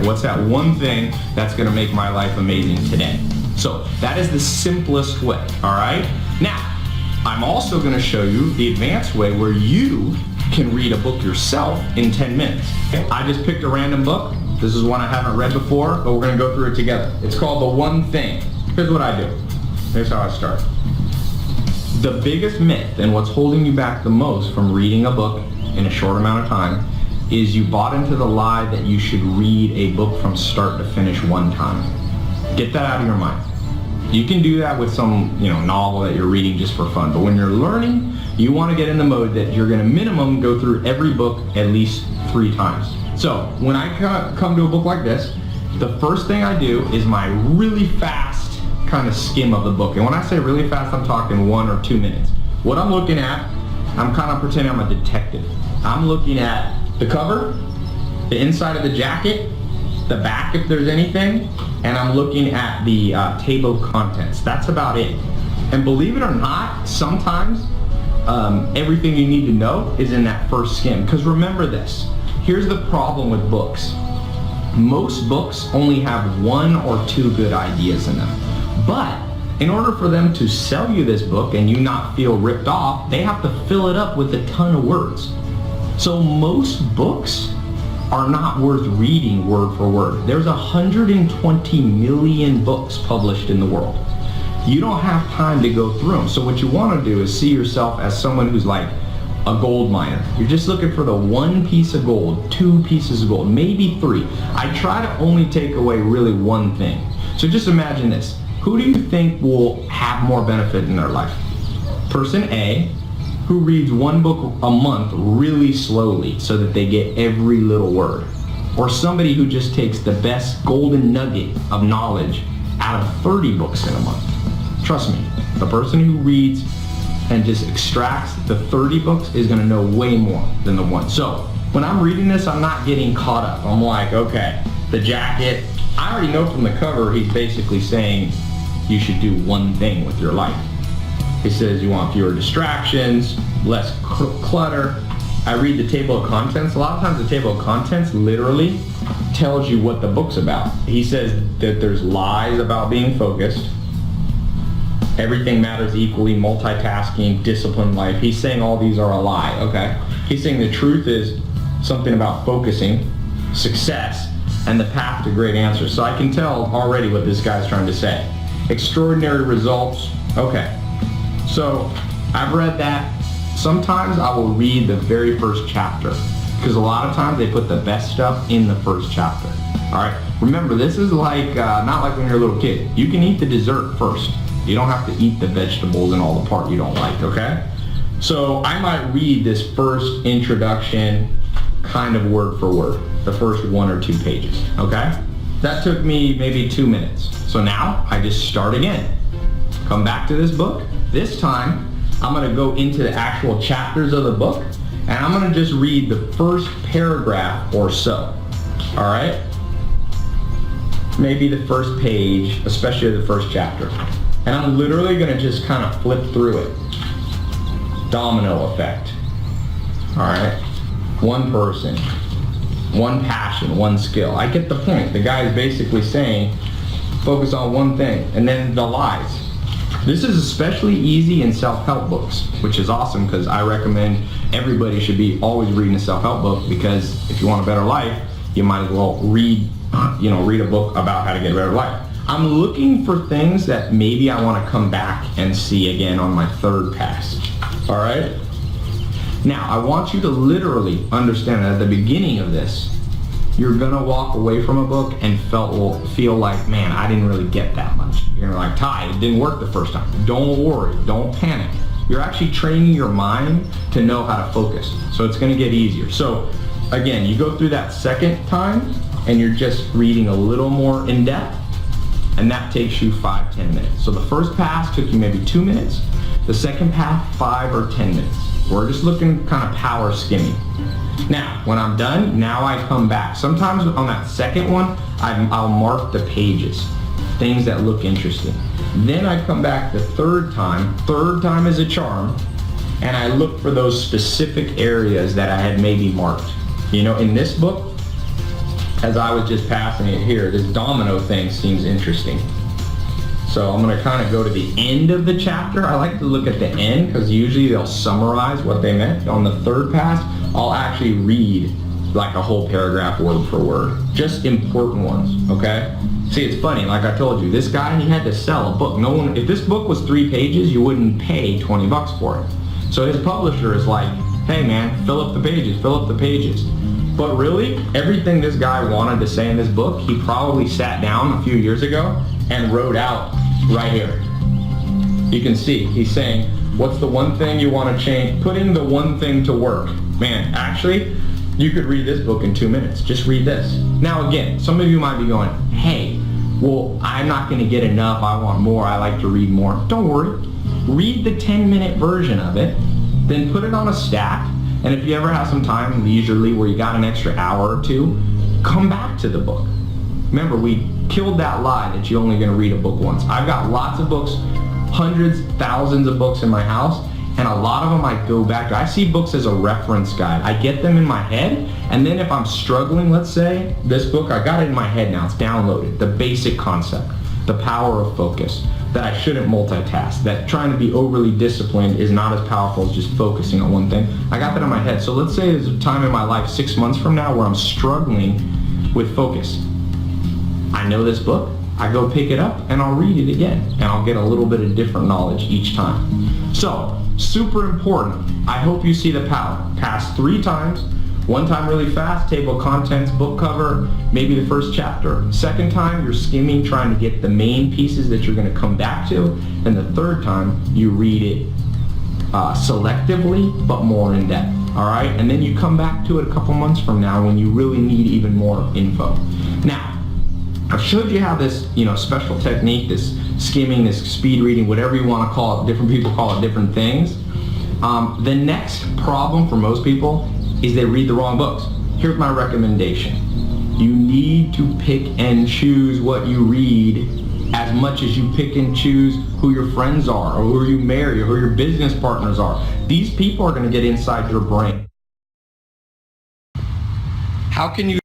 right? What's that one thing that's gonna make my life amazing today? So that is the simplest way, all right? Now, I'm also gonna show you the advanced way where you can read a book yourself in 10 minutes. I just picked a random book. This is one I haven't read before, but we're gonna go through it together. It's called The One Thing. Here's what I do. Here's how I start. The biggest myth and what's holding you back the most from reading a book in a short amount of time is you bought into the lie that you should read a book from start to finish one time. Get that out of your mind. You can do that with some, novel that you're reading just for fun, but when you're learning, you want to get in the mode that you're going to minimum go through every book at least 3 times. So when I come to a book like this, the first thing I do is my really fast kind of skim of the book. And when I say really fast, I'm talking 1 or 2 minutes. What I'm looking at, I'm kind of pretending I'm a detective. I'm looking at the cover, the inside of the jacket, the back if there's anything, and I'm looking at the table of contents. That's about it. And believe it or not, sometimes everything you need to know is in that first skim. Because remember this, here's the problem with books. Most books only have 1 or 2 good ideas in them. But in order for them to sell you this book and you not feel ripped off, they have to fill it up with a ton of words. So most books are not worth reading word for word. There's 120 million books published in the world. You don't have time to go through them. So what you want to do is see yourself as someone who's like a gold miner. You're just looking for the 1 piece of gold, 2 pieces of gold, maybe 3. I try to only take away really 1 thing. So just imagine this. Who do you think will have more benefit in their life? Person A, who reads 1 book a month really slowly so that they get every little word. Or somebody who just takes the best golden nugget of knowledge out of 30 books in a month. Trust me, the person who reads and just extracts the 30 books is gonna know way more than the 1. So when I'm reading this, I'm not getting caught up. I'm like, okay, the jacket, I already know from the cover, he's basically saying you should do 1 thing with your life. He says you want fewer distractions, less clutter. I read the table of contents. A lot of times the table of contents literally tells you what the book's about. He says that there's lies about being focused, everything matters equally, multitasking, disciplined life. He's saying all these are a lie, okay? He's saying the truth is something about focusing, success, and the path to great answers. So I can tell already what this guy's trying to say. Extraordinary results, okay. So I've read that. Sometimes I will read the very first chapter because a lot of times they put the best stuff in the first chapter. All right. Remember, this is like not like when you're a little kid. You can eat the dessert first. You don't have to eat the vegetables and all the part you don't like. Okay. So I might read this first introduction kind of word for word, the first 1 or 2 pages. Okay. That took me maybe 2 minutes. So now I just start again. Come back to this book. This time, I'm going to go into the actual chapters of the book, and I'm going to just read the first paragraph or so. All right? Maybe the first page, especially the first chapter. And I'm literally going to just kind of flip through it. Domino effect. All right? 1 person, 1 passion, 1 skill. I get the point. The guy is basically saying, focus on 1 thing, and then the lies. This is especially easy in self-help books, which is awesome because I recommend everybody should be always reading a self-help book, because if you want a better life, you might as well read a book about how to get a better life. I'm looking for things that maybe I want to come back and see again on my 3rd pass. All right? Now, I want you to literally understand that at the beginning of this, you're gonna walk away from a book and feel like, man, I didn't really get that much. You're like, Ty, it didn't work the first time. Don't worry, don't panic. You're actually training your mind to know how to focus. So it's gonna get easier. So again, you go through that 2nd time and you're just reading a little more in depth, and that takes you 5-10 minutes. So the first pass took you maybe 2 minutes. The second pass, 5 or 10 minutes. We're just looking kind of power skimming. Now, when I'm done, now I come back. Sometimes on that 2nd one, I'll mark the pages, things that look interesting. Then I come back the 3rd time. 3rd time is a charm, and I look for those specific areas that I had maybe marked. In this book, as I was just passing it here, this domino thing seems interesting. So I'm going to kind of go to the end of the chapter. I like to look at the end because usually they'll summarize what they meant. On the third pass, I'll actually read like a whole paragraph word for word. Just important ones, okay? See, it's funny, like I told you, this guy, he had to sell a book. No one, if this book was 3 pages, you wouldn't pay 20 bucks for it. So his publisher is like, hey man, fill up the pages, fill up the pages. But really, everything this guy wanted to say in this book, he probably sat down a few years ago and wrote out right here. You can see, he's saying, what's the one thing you want to change? Putting the one thing to work. Man, actually, you could read this book in 2 minutes. Just read this. Now again, some of you might be going, hey, well, I'm not going to get enough. I want more. I like to read more. Don't worry. Read the 10-minute version of it, then put it on a stack, and if you ever have some time leisurely where you got an extra hour or two, come back to the book. Remember, we killed that lie that you're only going to read a book once. I've got lots of books, hundreds, thousands of books in my house, and a lot of them I go back to. I see books as a reference guide. I get them in my head, and then if I'm struggling, let's say, this book, I got it in my head now. It's downloaded. The basic concept, the power of focus, that I shouldn't multitask, that trying to be overly disciplined is not as powerful as just focusing on one thing. I got that in my head. So let's say there's a time in my life 6 months from now where I'm struggling with focus. I know this book. I go pick it up and I'll read it again, and I'll get a little bit of different knowledge each time. So, super important. I hope you see the power. Pass 3 times. 1 time really fast, table of contents, book cover, maybe the first chapter. 2nd time, you're skimming, trying to get the main pieces that you're going to come back to. And the 3rd time, you read it selectively, but more in depth. All right? And then you come back to it a couple months from now when you really need even more info. Now, I've showed you how this, special technique, this skimming, this speed reading, whatever you want to call it, different people call it different things. The next problem for most people is they read the wrong books. Here's my recommendation. You need to pick and choose what you read as much as you pick and choose who your friends are, or who you marry, or who your business partners are. These people are going to get inside your brain. How can you